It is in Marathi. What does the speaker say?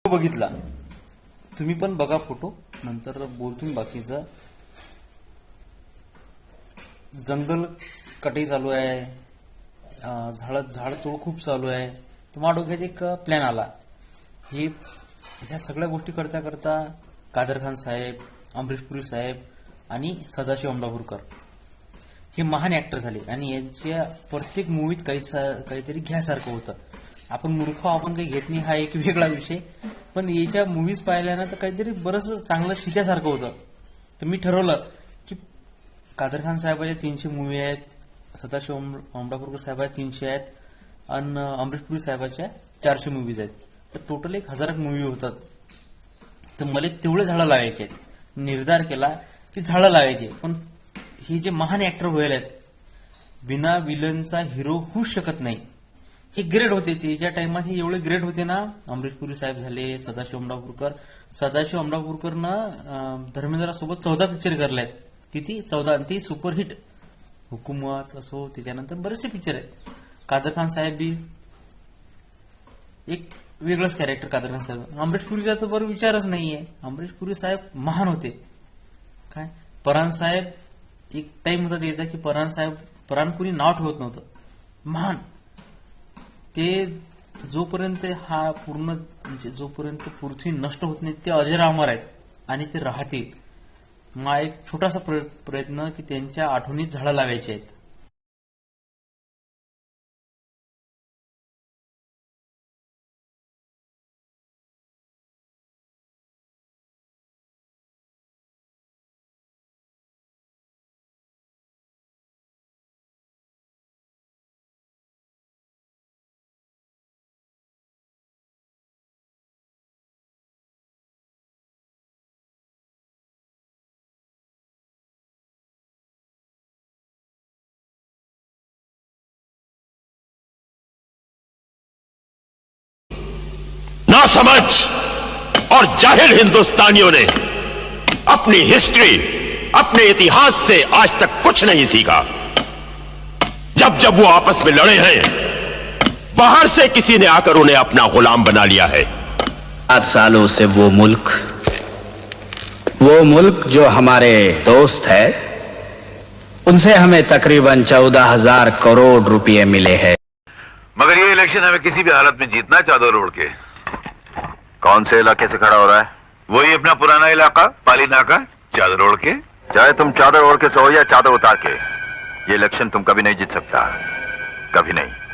बघितला तुम्ही पण बघा फोटो, नंतर बोलतो बाकीचा. जंगल कटाई चालू आहे, झाड तोड खूप चालू आहे. तर माझ्या डोक्यात एक प्लॅन आला. ह्या सगळ्या गोष्टी करता करता कादर खान साहेब, अमरीश पुरी साहेब आणि सदाशिव अमरापूरकर हे महान ऍक्टर झाले आणि यांच्या प्रत्येक मूवीत काहीतरी घ्यासारखं होतं. आपण मूर्ख, आपण काही घेत नाही, हा एक वेगळा विषय. पण याच्या मूवीज पाहिल्यानं तर काहीतरी बरंच चांगलं शिकायसारखं होतं. तर मी ठरवलं की कादर खान साहेबाच्या 300 मूवी आहेत, सदाशिव अमरापूरकर साहेबाच्या 300 आहेत आणि अमरीश पुरी साहेबाच्या 400 मूवीज आहेत. तर टोटल 1000 मूवी होतात. तर मला तेवढे झाडं लावायचे आहेत. निर्धार केला की झाडं लावायचे. पण हे जे महान ऍक्टर व्हायला आहेत, बिना विलनचा हिरो होऊच शकत नाही. हे ग्रेट होते, त्याच्या टाइमात हे एवढे ग्रेट होते ना. अमरीश पुरी साहेब झाले, सदाशिव अमरापूरकरनं धर्मेंद्रासोबत 14 पिक्चर करले आहेत. किती? 14. आणि ते सुपरहिट. हुकुमत असो, त्याच्यानंतर बरेचसे पिक्चर आहेत. कादर खान साहेब बी एक वेगळंच कॅरेक्टर. कादर खान साहेब, अमरीश पुरीचा तर बरं विचारच नाहीये. अमरीश पुरी साहेब महान होते. काय परान साहेब, एक टाइम होता त्याचा की परान कुणी नाव ठेवत नव्हतं. महान ते जोपर्यंत जोपर्यंत पृथ्वी नष्ट होत नाही ते अजरामर आहेत आणि ते राहतील. मग एक छोटासा प्रयत्न की त्यांच्या आठवणीत झाडं लावायची आहेत. नासमझ और जाहिल हिंदुस्तानियों ने अपनी हिस्ट्री, अपने इतिहास से आज तक कुछ नहीं सीखा. जब जब वो आपस में लड़े हैं, बाहर से किसी ने आकर उन्हें अपना गुलाम बना लिया है. 7 सालों से वो मुल्क जो हमारे दोस्त है, उनसे हमें तकरीबन 14,000 करोड़ रुपए मिले हैं. मगर ये इलेक्शन हमें किसी भी हालत में जीतना है, चादर ओढ़ के. कौन से इलाके से खड़ा हो रहा है? वही अपना पुराना इलाका, पाली नाका, चादर ओढ़ के. चाहे तुम चादर ओढ़ के सो या चादर उतार के, ये इलेक्शन तुम कभी नहीं जीत सकता, कभी नहीं.